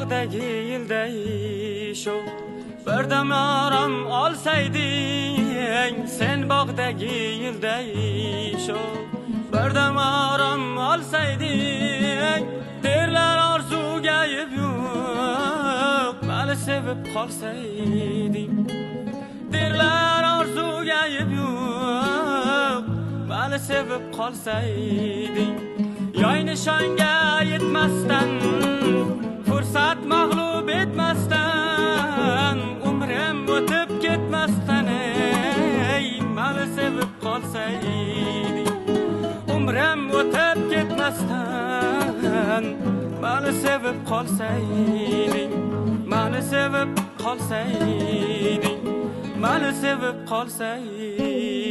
bog'dagi yilday shu birdam orom olsayding, sen bog'dagi yilday shu birdam orom olsayding, terlar orzuga yo'q, meni sevib qolsayding, terlar orzuga yo'q, meni sevib qolsayding. Yoy nishonga yetmasdan, fursat mag'lub etmasdan, umrim o'tib ketmasdan, meni sevib qolsayding, umrim o'tib ketmasdan, meni sevib qolsayding, meni sevib qolsayding, meni sevib qolsayding.